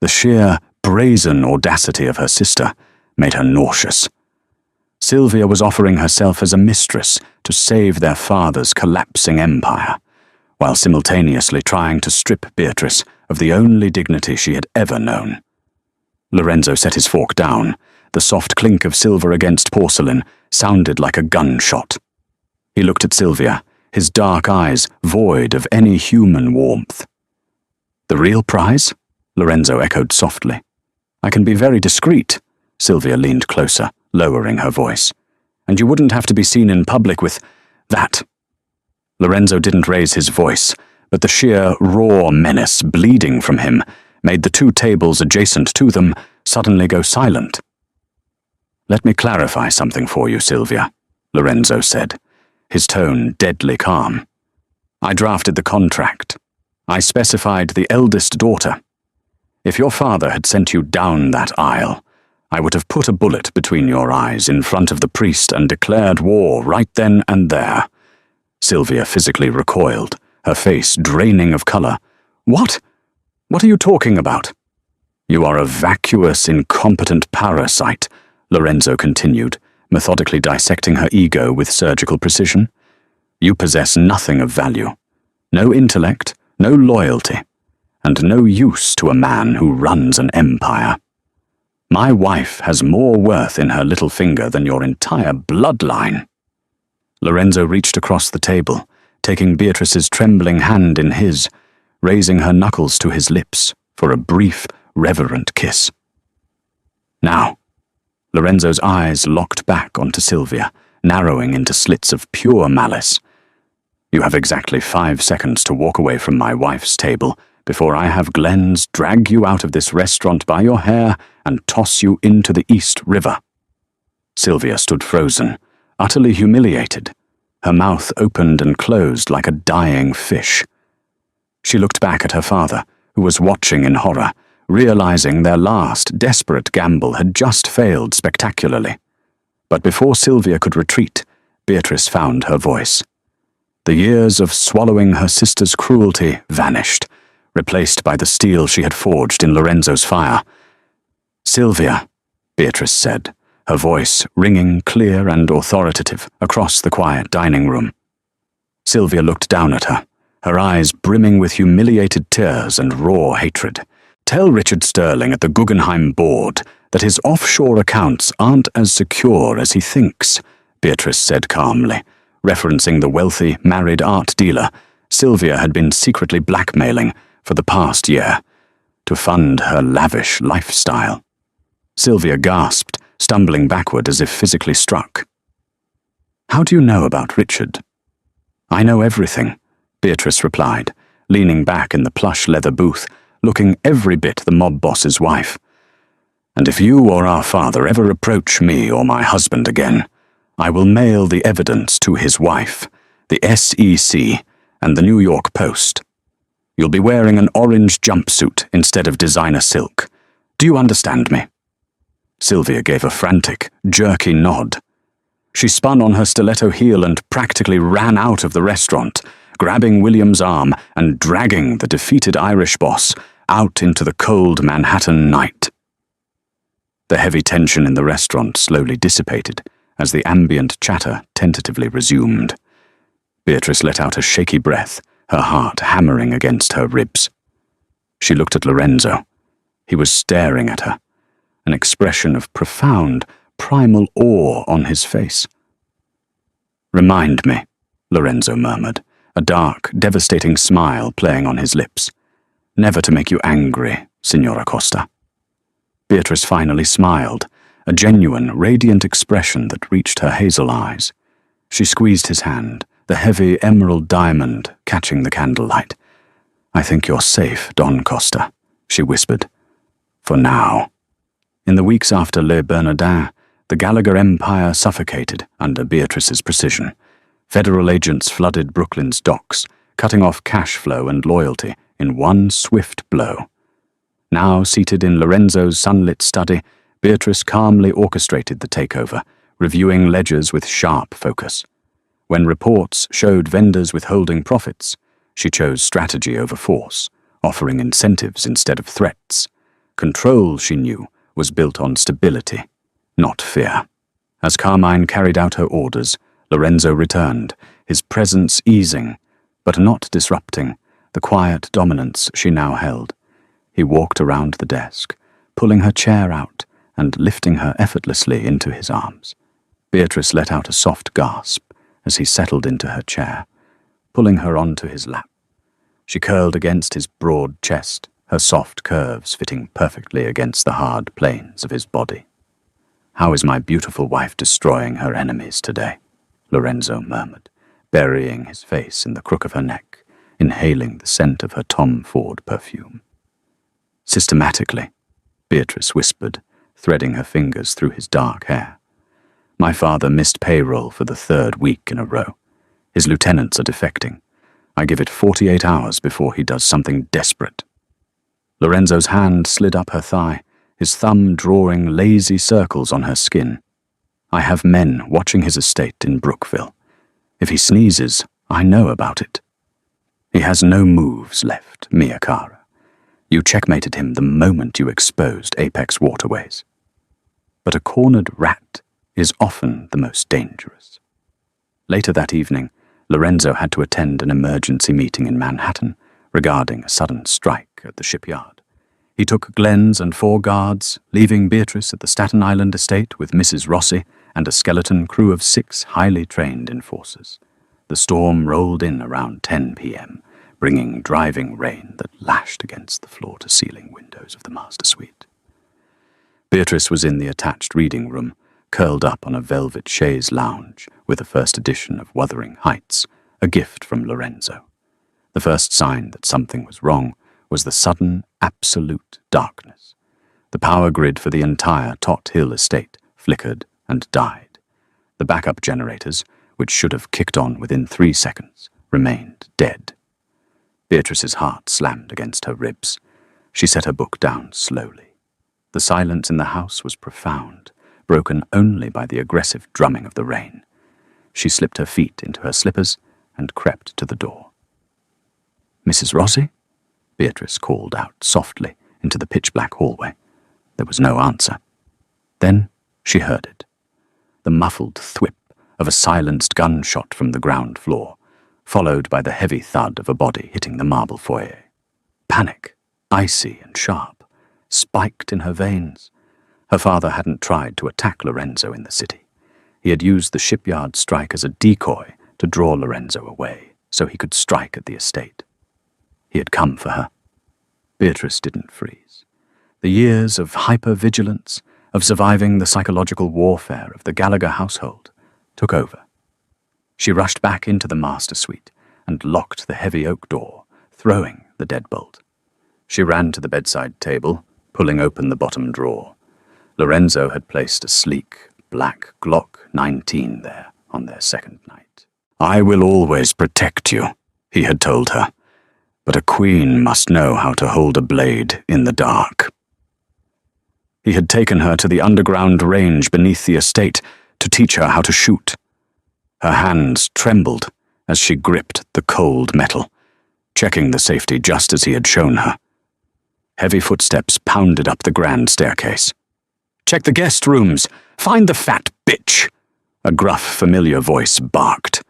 The sheer, brazen audacity of her sister made her nauseous. Sylvia was offering herself as a mistress to save their father's collapsing empire, while simultaneously trying to strip Beatrice of the only dignity she had ever known. Lorenzo set his fork down. The soft clink of silver against porcelain sounded like a gunshot. He looked at Sylvia, his dark eyes void of any human warmth. "The real prize?" Lorenzo echoed softly. "I can be very discreet." Sylvia leaned closer, lowering her voice. "And you wouldn't have to be seen in public with that." Lorenzo didn't raise his voice, but the sheer, raw menace bleeding from him made the two tables adjacent to them suddenly go silent. "Let me clarify something for you, Sylvia," Lorenzo said, his tone deadly calm. "I drafted the contract. I specified the eldest daughter. If your father had sent you down that aisle, I would have put a bullet between your eyes in front of the priest and declared war right then and there." Sylvia physically recoiled, her face draining of color. "What? What are you talking about?" "You are a vacuous, incompetent parasite," Lorenzo continued, methodically dissecting her ego with surgical precision. "You possess nothing of value. No intellect, no loyalty, and no use to a man who runs an empire. My wife has more worth in her little finger than your entire bloodline." Lorenzo reached across the table, taking Beatrice's trembling hand in his, raising her knuckles to his lips for a brief, reverent kiss. "Now," Lorenzo's eyes locked back onto Sylvia, narrowing into slits of pure malice. "You have exactly 5 seconds to walk away from my wife's table before I have Glenn's drag you out of this restaurant by your hair and toss you into the East River." Sylvia stood frozen, utterly humiliated, her mouth opened and closed like a dying fish. She looked back at her father, who was watching in horror, realizing their last desperate gamble had just failed spectacularly. But before Sylvia could retreat, Beatrice found her voice. The years of swallowing her sister's cruelty vanished, replaced by the steel she had forged in Lorenzo's fire. "Sylvia," Beatrice said, her voice ringing clear and authoritative across the quiet dining room. Sylvia looked down at her eyes brimming with humiliated tears and raw hatred. "Tell Richard Sterling at the Guggenheim board that his offshore accounts aren't as secure as he thinks," Beatrice said calmly, referencing the wealthy, married art dealer Sylvia had been secretly blackmailing for the past year to fund her lavish lifestyle. Sylvia gasped, stumbling backward as if physically struck. "How do you know about Richard?" "I know everything," Beatrice replied, leaning back in the plush leather booth, looking every bit the mob boss's wife. "And if you or our father ever approach me or my husband again, I will mail the evidence to his wife, the SEC, and the New York Post. You'll be wearing an orange jumpsuit instead of designer silk. Do you understand me?" Sylvia gave a frantic, jerky nod. She spun on her stiletto heel and practically ran out of the restaurant, grabbing William's arm and dragging the defeated Irish boss out into the cold Manhattan night. The heavy tension in the restaurant slowly dissipated as the ambient chatter tentatively resumed. Beatrice let out a shaky breath, her heart hammering against her ribs. She looked at Lorenzo. He was staring at her, an expression of profound, primal awe on his face. "Remind me," Lorenzo murmured, a dark, devastating smile playing on his lips. "Never to make you angry, Signora Costa." Beatrice finally smiled, a genuine, radiant expression that reached her hazel eyes. She squeezed his hand, the heavy emerald diamond catching the candlelight. "I think you're safe, Don Costa," she whispered. "For now." In the weeks after Le Bernardin, the Gallagher empire suffocated under Beatrice's precision. Federal agents flooded Brooklyn's docks, cutting off cash flow and loyalty in one swift blow. Now seated in Lorenzo's sunlit study, Beatrice calmly orchestrated the takeover, reviewing ledgers with sharp focus. When reports showed vendors withholding profits, she chose strategy over force, offering incentives instead of threats. Control, she knew, was built on stability, not fear. As Carmine carried out her orders, Lorenzo returned, his presence easing, but not disrupting, the quiet dominance she now held. He walked around the desk, pulling her chair out and lifting her effortlessly into his arms. Beatrice let out a soft gasp as he settled into her chair, pulling her onto his lap. She curled against his broad chest, her soft curves fitting perfectly against the hard planes of his body. "How is my beautiful wife destroying her enemies today?" Lorenzo murmured, burying his face in the crook of her neck, inhaling the scent of her Tom Ford perfume. "Systematically," Beatrice whispered, threading her fingers through his dark hair. "My father missed payroll for the 3rd week in a row. His lieutenants are defecting. I give it 48 hours before he does something desperate." Lorenzo's hand slid up her thigh, his thumb drawing lazy circles on her skin. "I have men watching his estate in Brookville. If he sneezes, I know about it. He has no moves left, Mia Cara. You checkmated him the moment you exposed Apex Waterways. But a cornered rat is often the most dangerous." Later that evening, Lorenzo had to attend an emergency meeting in Manhattan regarding a sudden strike at the shipyard. He took Glenn's and 4 guards, leaving Beatrice at the Staten Island estate with Mrs. Rossi and a skeleton crew of 6 highly trained enforcers. The storm rolled in around 10 p.m., bringing driving rain that lashed against the floor-to-ceiling windows of the master suite. Beatrice was in the attached reading room, curled up on a velvet chaise lounge with the first edition of Wuthering Heights, a gift from Lorenzo. The first sign that something was wrong was the sudden, absolute darkness. The power grid for the entire Tot Hill estate flickered and died. The backup generators, which should have kicked on within 3 seconds, remained dead. Beatrice's heart slammed against her ribs. She set her book down slowly. The silence in the house was profound, broken only by the aggressive drumming of the rain. She slipped her feet into her slippers and crept to the door. "Mrs. Rossi?" Beatrice called out softly into the pitch-black hallway. There was no answer. Then she heard it. The muffled thwip of a silenced gunshot from the ground floor, followed by the heavy thud of a body hitting the marble foyer. Panic, icy and sharp, spiked in her veins. Her father hadn't tried to attack Lorenzo in the city. He had used the shipyard strike as a decoy to draw Lorenzo away, so he could strike at the estate. He had come for her. Beatrice didn't freeze. The years of hyper-vigilance, of surviving the psychological warfare of the Gallagher household, took over. She rushed back into the master suite and locked the heavy oak door, throwing the deadbolt. She ran to the bedside table, pulling open the bottom drawer. Lorenzo had placed a sleek, black Glock 19 there on their second night. "I will always protect you," he had told her, "but a queen must know how to hold a blade in the dark." He had taken her to the underground range beneath the estate to teach her how to shoot. Her hands trembled as she gripped the cold metal, checking the safety just as he had shown her. Heavy footsteps pounded up the grand staircase. "Check the guest rooms! Find the fat bitch!" A gruff, familiar voice barked.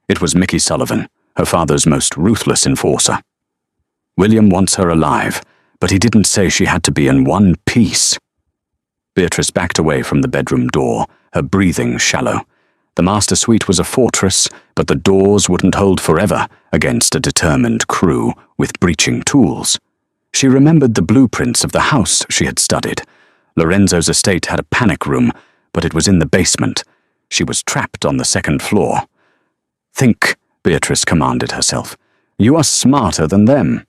It was Mickey Sullivan, her father's most ruthless enforcer. "William wants her alive, but he didn't say she had to be in one piece." Beatrice backed away from the bedroom door, her breathing shallow. The master suite was a fortress, but the doors wouldn't hold forever against a determined crew with breaching tools. She remembered the blueprints of the house she had studied. Lorenzo's estate had a panic room, but it was in the basement. She was trapped on the second floor. "Think," Beatrice commanded herself. "You are smarter than them."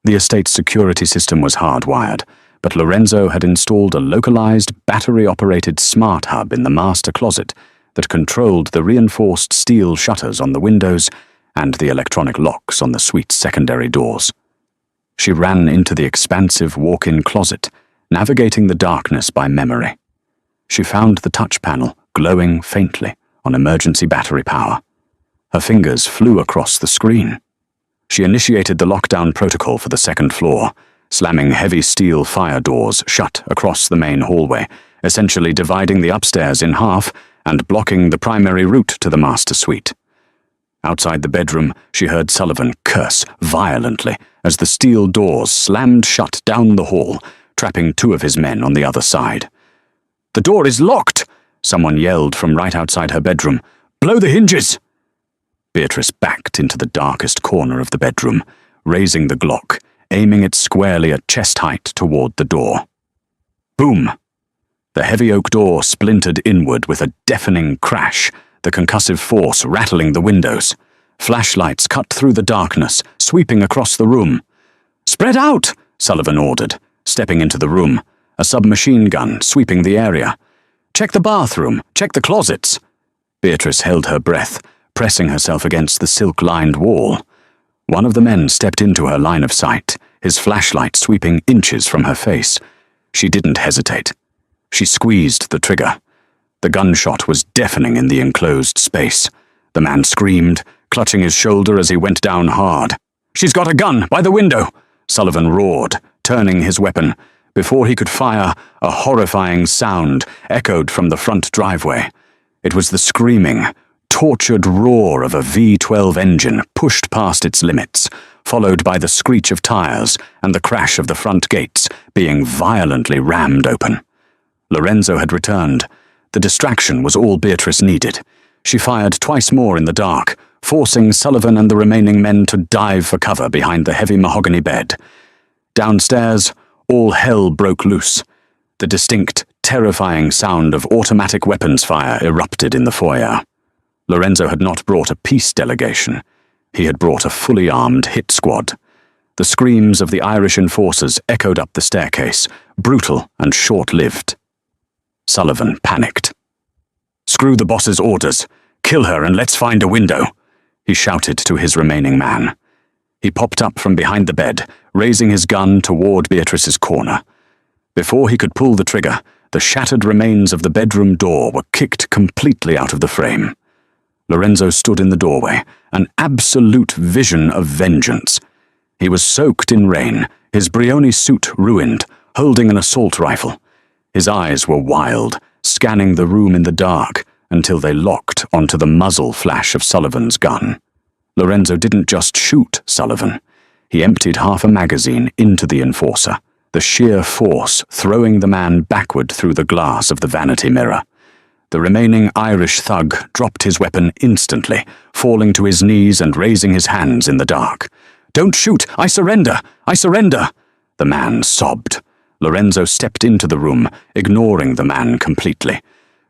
The estate's security system was hardwired, but Lorenzo had installed a localized, battery-operated smart hub in the master closet that controlled the reinforced steel shutters on the windows and the electronic locks on the suite's secondary doors. She ran into the expansive walk-in closet, navigating the darkness by memory. She found the touch panel glowing faintly on emergency battery power. Her fingers flew across the screen. She initiated the lockdown protocol for the second floor, slamming heavy steel fire doors shut across the main hallway, essentially dividing the upstairs in half and blocking the primary route to the master suite. Outside the bedroom, she heard Sullivan curse violently as the steel doors slammed shut down the hall, trapping two of his men on the other side. "The door is locked!" someone yelled from right outside her bedroom. "Blow the hinges!" Beatrice backed into the darkest corner of the bedroom, raising the Glock, aiming it squarely at chest height toward the door. Boom! The heavy oak door splintered inward with a deafening crash, the concussive force rattling the windows. Flashlights cut through the darkness, sweeping across the room. "Spread out!" Sullivan ordered, stepping into the room, a submachine gun sweeping the area. "Check the bathroom, check the closets." Beatrice held her breath, pressing herself against the silk-lined wall. One of the men stepped into her line of sight, his flashlight sweeping inches from her face. She didn't hesitate. She squeezed the trigger. The gunshot was deafening in the enclosed space. The man screamed, clutching his shoulder as he went down hard. "She's got a gun by the window!" Sullivan roared, turning his weapon. Before he could fire, a horrifying sound echoed from the front driveway. It was the screaming, tortured roar of a V12 engine pushed past its limits, followed by the screech of tires and the crash of the front gates being violently rammed open. Lorenzo had returned. The distraction was all Beatrice needed. She fired twice more in the dark, forcing Sullivan and the remaining men to dive for cover behind the heavy mahogany bed. Downstairs, all hell broke loose. The distinct, terrifying sound of automatic weapons fire erupted in the foyer. Lorenzo had not brought a peace delegation. He had brought a fully armed hit squad. The screams of the Irish enforcers echoed up the staircase, brutal and short-lived. Sullivan panicked. "Screw the boss's orders. Kill her and let's find a window," he shouted to his remaining man. He popped up from behind the bed, raising his gun toward Beatrice's corner. Before he could pull the trigger, the shattered remains of the bedroom door were kicked completely out of the frame. Lorenzo stood in the doorway, an absolute vision of vengeance. He was soaked in rain, his Brioni suit ruined, holding an assault rifle. His eyes were wild, scanning the room in the dark until they locked onto the muzzle flash of Sullivan's gun. Lorenzo didn't just shoot Sullivan. He emptied half a magazine into the enforcer, the sheer force throwing the man backward through the glass of the vanity mirror. The remaining Irish thug dropped his weapon instantly, falling to his knees and raising his hands in the dark. "Don't shoot! I surrender! I surrender!" The man sobbed. Lorenzo stepped into the room, ignoring the man completely.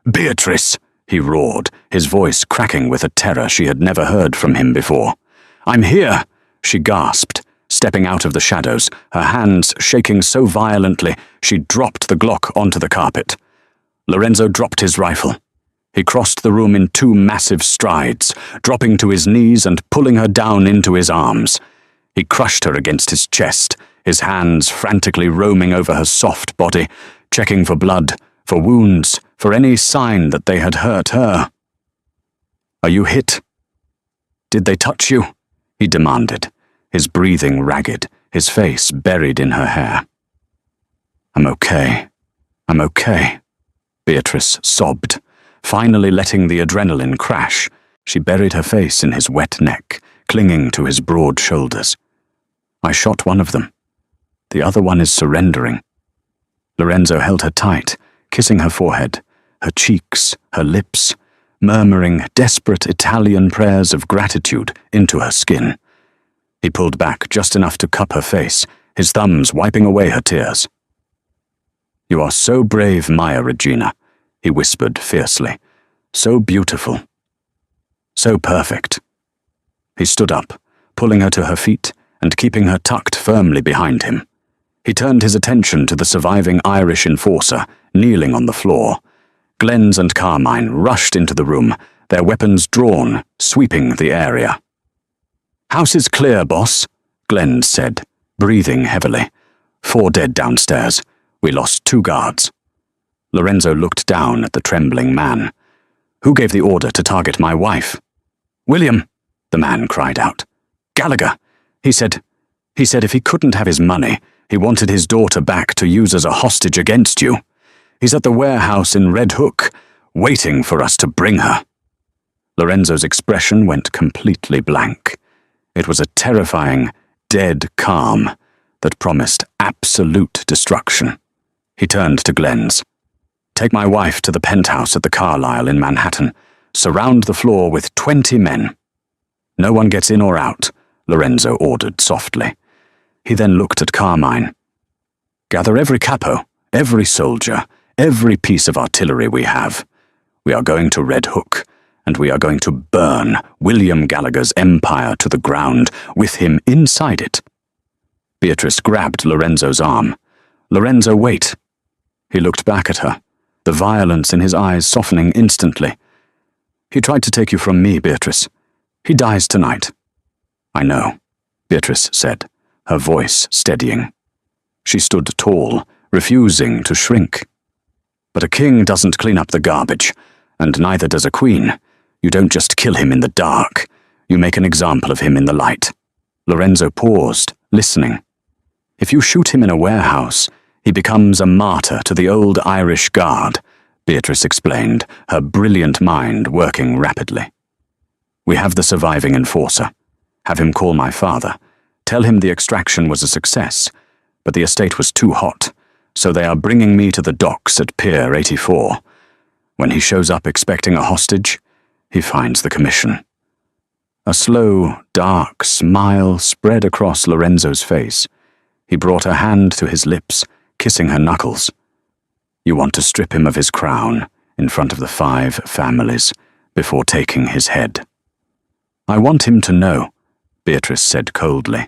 "Beatrice!" he roared, his voice cracking with a terror she had never heard from him before. "I'm here!" she gasped, stepping out of the shadows, her hands shaking so violently she dropped the Glock onto the carpet. Lorenzo dropped his rifle. He crossed the room in 2 massive strides, dropping to his knees and pulling her down into his arms. He crushed her against his chest, his hands frantically roaming over her soft body, checking for blood, for wounds, for any sign that they had hurt her. "Are you hit? Did they touch you?" he demanded, his breathing ragged, his face buried in her hair. "I'm okay. I'm okay," Beatrice sobbed, finally letting the adrenaline crash. She buried her face in his wet neck, clinging to his broad shoulders. "I shot one of them. The other one is surrendering." Lorenzo held her tight, kissing her forehead, her cheeks, her lips, murmuring desperate Italian prayers of gratitude into her skin. He pulled back just enough to cup her face, his thumbs wiping away her tears. "You are so brave, Maya Regina," he whispered fiercely. "So beautiful. So perfect." He stood up, pulling her to her feet and keeping her tucked firmly behind him. He turned his attention to the surviving Irish enforcer, kneeling on the floor. Glens and Carmine rushed into the room, their weapons drawn, sweeping the area. "House is clear, boss," Glens said, breathing heavily. "4 dead downstairs. We lost 2 guards." Lorenzo looked down at the trembling man. "Who gave the order to target my wife?" "William," the man cried out. "Gallagher. He said if he couldn't have his money, he wanted his daughter back to use as a hostage against you. He's at the warehouse in Red Hook, waiting for us to bring her." Lorenzo's expression went completely blank. It was a terrifying, dead calm that promised absolute destruction. He turned to Glens. "Take my wife to the penthouse at the Carlyle in Manhattan. Surround the floor with 20 men. No one gets in or out," Lorenzo ordered softly. He then looked at Carmine. "Gather every capo, every soldier, every piece of artillery we have. We are going to Red Hook, and we are going to burn William Gallagher's empire to the ground, with him inside it." Beatrice grabbed Lorenzo's arm. "Lorenzo, wait." He looked back at her, the violence in his eyes softening instantly. "He tried to take you from me, Beatrice. He dies tonight." "I know," Beatrice said, her voice steadying. She stood tall, refusing to shrink. "But a king doesn't clean up the garbage, and neither does a queen. You don't just kill him in the dark. You make an example of him in the light." Lorenzo paused, listening. "If you shoot him in a warehouse, he becomes a martyr to the old Irish Guard," Beatrice explained, her brilliant mind working rapidly. "We have the surviving enforcer. Have him call my father. Tell him the extraction was a success, but the estate was too hot, so they are bringing me to the docks at Pier 84. When he shows up expecting a hostage, he finds the commission." A slow, dark smile spread across Lorenzo's face. He brought her hand to his lips, kissing her knuckles. "You want to strip him of his crown in front of the 5 families before taking his head." "I want him to know," Beatrice said coldly,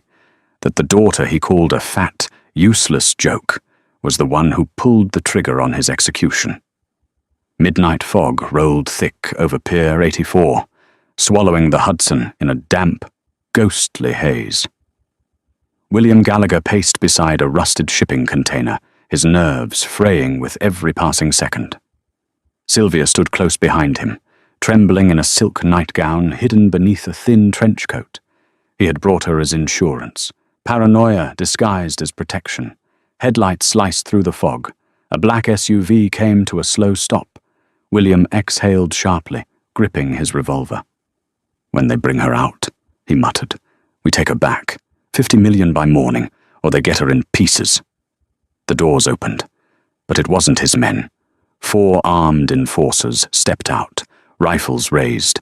"that the daughter he called a fat, useless joke was the one who pulled the trigger on his execution." Midnight fog rolled thick over Pier 84, swallowing the Hudson in a damp, ghostly haze. William Gallagher paced beside a rusted shipping container, his nerves fraying with every passing second. Sylvia stood close behind him, trembling in a silk nightgown hidden beneath a thin trench coat. He had brought her as insurance, paranoia disguised as protection. Headlights sliced through the fog. A black SUV came to a slow stop. William exhaled sharply, gripping his revolver. "When they bring her out," he muttered, "we take her back. 50 million by morning, or they get her in pieces." The doors opened, but it wasn't his men. 4 armed enforcers stepped out, rifles raised.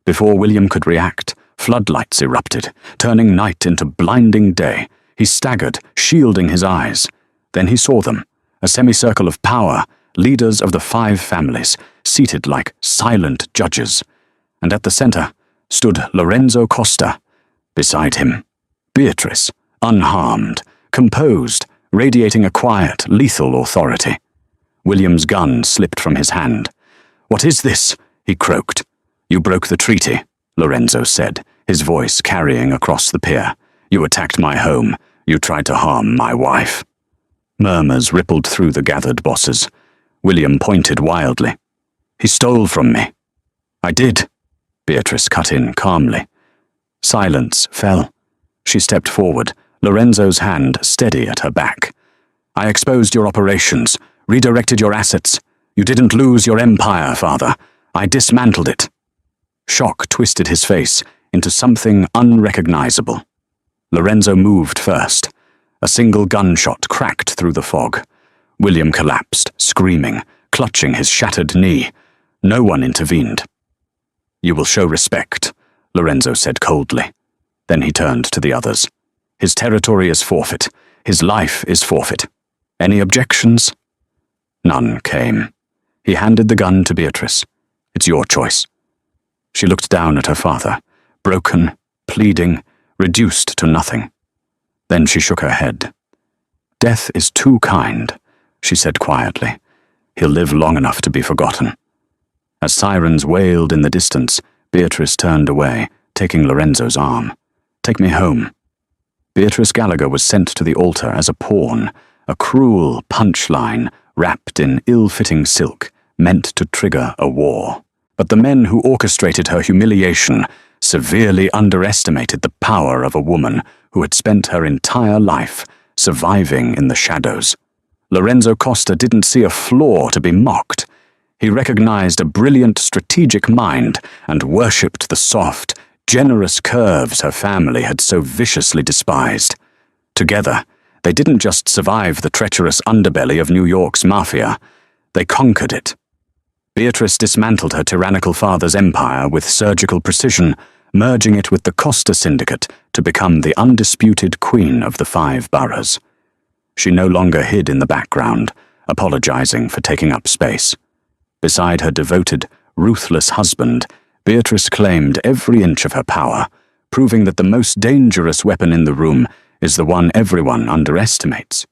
Before William could react, floodlights erupted, turning night into blinding day. He staggered, shielding his eyes. Then he saw them, a semicircle of power, leaders of the 5 families, seated like silent judges. And at the center stood Lorenzo Costa. Beside him, Beatrice, unharmed, composed, radiating a quiet, lethal authority. William's gun slipped from his hand. "What is this?" he croaked. "You broke the treaty," Lorenzo said, his voice carrying across the pier. "You attacked my home. You tried to harm my wife." Murmurs rippled through the gathered bosses. William pointed wildly. "He stole from me." "I did," Beatrice cut in calmly. Silence fell. She stepped forward, Lorenzo's hand steady at her back. "I exposed your operations, redirected your assets. You didn't lose your empire, father. I dismantled it." Shock twisted his face into something unrecognizable. Lorenzo moved first. A single gunshot cracked through the fog. William collapsed, screaming, clutching his shattered knee. No one intervened. "You will show respect," Lorenzo said coldly. Then he turned to the others. "His territory is forfeit. His life is forfeit. Any objections?" None came. He handed the gun to Beatrice. "It's your choice." She looked down at her father, broken, pleading, reduced to nothing. Then she shook her head. "Death is too kind," she said quietly. "He'll live long enough to be forgotten." As sirens wailed in the distance, Beatrice turned away, taking Lorenzo's arm. "Take me home." Beatrice Gallagher was sent to the altar as a pawn, a cruel punchline wrapped in ill-fitting silk, meant to trigger a war. But the men who orchestrated her humiliation severely underestimated the power of a woman who had spent her entire life surviving in the shadows. Lorenzo Costa didn't see a flaw to be mocked. He recognized a brilliant strategic mind and worshipped the soft, generous curves her family had so viciously despised. Together, they didn't just survive the treacherous underbelly of New York's mafia, they conquered it. Beatrice dismantled her tyrannical father's empire with surgical precision, merging it with the Costa Syndicate to become the undisputed queen of the 5 boroughs. She no longer hid in the background, apologizing for taking up space. Beside her devoted, ruthless husband, Beatrice claimed every inch of her power, proving that the most dangerous weapon in the room is the one everyone underestimates.